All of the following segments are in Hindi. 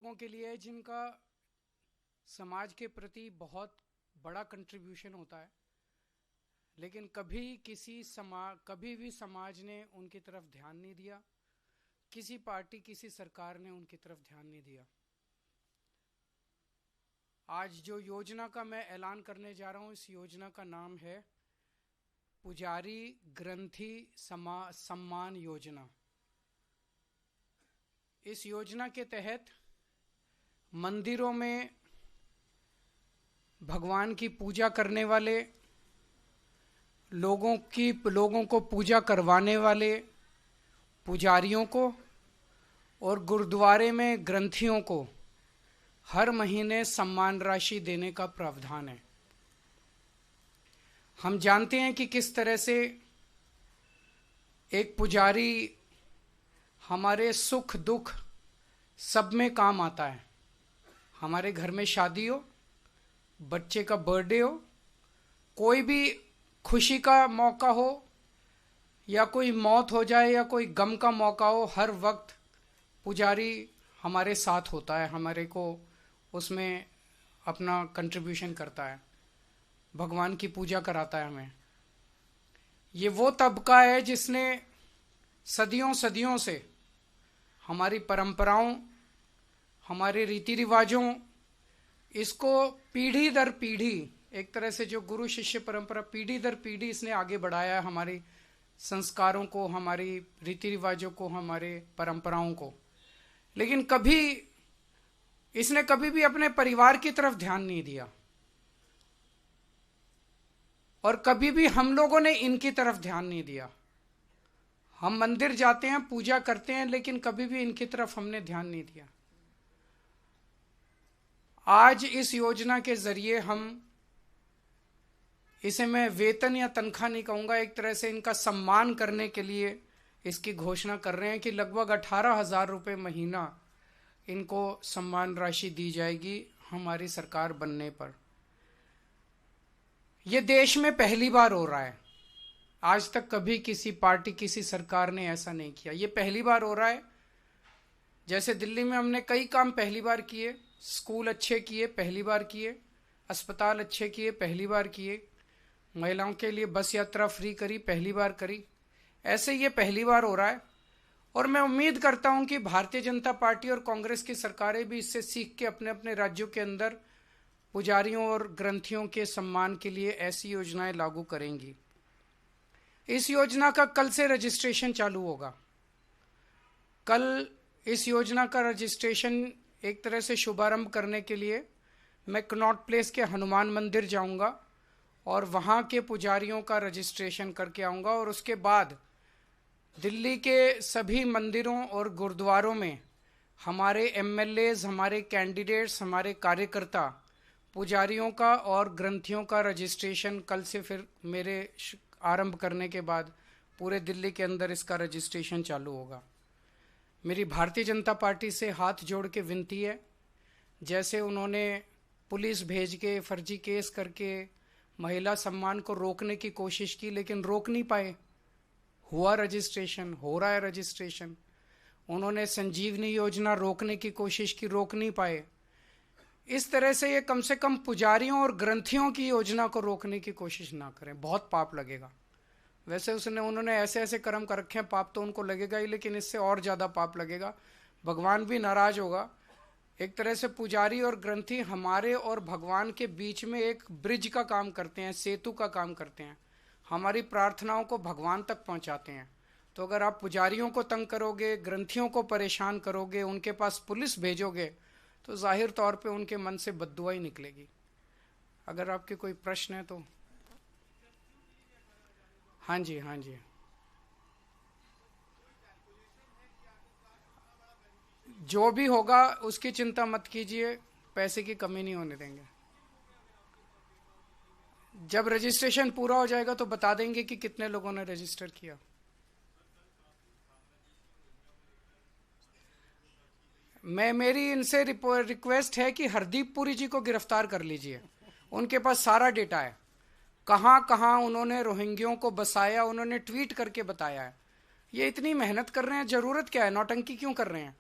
लोगों के लिए जिनका समाज के प्रति बहुत बड़ा कंट्रीब्यूशन होता है, लेकिन कभी भी समाज ने उनकी तरफ ध्यान नहीं दिया, किसी पार्टी किसी सरकार ने उनकी तरफ ध्यान नहीं दिया। आज जो योजना का मैं ऐलान करने जा रहा हूं, इस योजना का नाम है पुजारी ग्रंथी सम्मान योजना। इस योजना के तहत मंदिरों में भगवान की पूजा करने वाले लोगों को पूजा करवाने वाले पुजारियों को और गुरुद्वारे में ग्रंथियों को हर महीने सम्मान राशि देने का प्रावधान है। हम जानते हैं कि किस तरह से एक पुजारी हमारे सुख दुख सब में काम आता है। हमारे घर में शादी हो, बच्चे का बर्थडे हो, कोई भी खुशी का मौका हो या कोई मौत हो जाए या कोई गम का मौका हो, हर वक्त पुजारी हमारे साथ होता है, हमारे को उसमें अपना कंट्रीब्यूशन करता है, भगवान की पूजा कराता है हमें। ये वो तबका है जिसने सदियों सदियों से हमारी परंपराओं, हमारे रीति रिवाजों, इसको पीढ़ी दर पीढ़ी, एक तरह से जो गुरु शिष्य परंपरा पीढ़ी दर पीढ़ी इसने आगे बढ़ाया है, हमारी संस्कारों को, हमारी रीति रिवाजों को, हमारे परंपराओं को। लेकिन इसने कभी भी अपने परिवार की तरफ ध्यान नहीं दिया और कभी भी हम लोगों ने इनकी तरफ ध्यान नहीं दिया। हम मंदिर जाते हैं, पूजा करते हैं, लेकिन कभी भी इनकी तरफ हमने ध्यान नहीं दिया। आज इस योजना के जरिए इसे मैं वेतन या तनख्वाह नहीं कहूंगा, एक तरह से इनका सम्मान करने के लिए इसकी घोषणा कर रहे हैं कि लगभग 18,000 रुपये महीना इनको सम्मान राशि दी जाएगी हमारी सरकार बनने पर। यह देश में पहली बार हो रहा है। आज तक कभी किसी पार्टी, किसी सरकार ने ऐसा नहीं किया। यह पहली बार हो रहा है। जैसे दिल्ली में हमने कई काम पहली बार किए, स्कूल अच्छे किए, पहली बार किए, अस्पताल अच्छे किए, पहली बार किए, महिलाओं के लिए बस यात्रा फ्री करी, पहली बार करी। ऐसे ये पहली बार हो रहा है और मैं उम्मीद करता हूं कि भारतीय जनता पार्टी और कांग्रेस की सरकारें भी इससे सीख के अपने अपने राज्यों के अंदर पुजारियों और ग्रंथियों के सम्मान के लिए ऐसी योजनाएं लागू करेंगी। इस योजना का कल से रजिस्ट्रेशन चालू होगा। कल इस योजना का रजिस्ट्रेशन एक तरह से शुभारंभ करने के लिए मैं कनॉट प्लेस के हनुमान मंदिर जाऊंगा और वहां के पुजारियों का रजिस्ट्रेशन करके आऊंगा और उसके बाद दिल्ली के सभी मंदिरों और गुरुद्वारों में हमारे एमएलएज, हमारे कैंडिडेट्स, हमारे कार्यकर्ता पुजारियों का और ग्रंथियों का रजिस्ट्रेशन कल से फिर मेरे आरंभ करने के बाद पूरे दिल्ली के अंदर इसका रजिस्ट्रेशन चालू होगा। मेरी भारतीय जनता पार्टी से हाथ जोड़ के विनती है, जैसे उन्होंने पुलिस भेज के फर्जी केस करके महिला सम्मान को रोकने की कोशिश की, लेकिन रोक नहीं पाए। हुआ रजिस्ट्रेशन, हो रहा है रजिस्ट्रेशन। उन्होंने संजीवनी योजना रोकने की कोशिश की, रोक नहीं पाए। इस तरह से ये कम से कम पुजारियों और ग्रंथियों की योजना को रोकने की कोशिश ना करें, बहुत पाप लगेगा। वैसे उन्होंने ऐसे ऐसे कर्म कर रखे हैं, पाप तो उनको लगेगा ही, लेकिन इससे और ज्यादा पाप लगेगा। भगवान भी नाराज होगा। एक तरह से पुजारी और ग्रंथी हमारे और भगवान के बीच में एक ब्रिज का काम करते हैं, सेतु का काम करते हैं, हमारी प्रार्थनाओं को भगवान तक पहुंचाते हैं। तो अगर आप पुजारियों को तंग करोगे, ग्रंथियों को परेशान करोगे, उनके पास पुलिस भेजोगे, तो जाहिर तौर पे उनके मन से बद्दुआ ही निकलेगी। अगर आपके कोई प्रश्न है तो। हाँ जी, हाँ जी, जो भी होगा उसकी चिंता मत कीजिए, पैसे की कमी नहीं होने देंगे। जब रजिस्ट्रेशन पूरा हो जाएगा तो बता देंगे कि कितने लोगों ने रजिस्टर किया। मेरी इनसे रिक्वेस्ट है कि हरदीप पुरी जी को गिरफ्तार कर लीजिए। उनके पास सारा डेटा है, कहां कहां उन्होंने रोहिंग्यों को बसाया, उन्होंने ट्वीट करके बताया है। ये इतनी मेहनत कर रहे हैं, जरूरत क्या है, नौटंकी क्यों कर रहे हैं?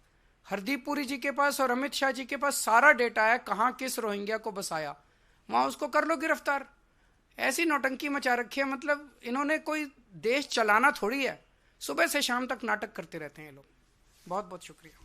हरदीप पुरी जी के पास और अमित शाह जी के पास सारा डेटा है कहाँ किस रोहिंग्या को बसाया, वहां उसको कर लो गिरफ्तार। ऐसी नौटंकी मचा रखी है, मतलब इन्होंने कोई देश चलाना थोड़ी है, सुबह से शाम तक नाटक करते रहते हैं ये लोग। बहुत बहुत शुक्रिया।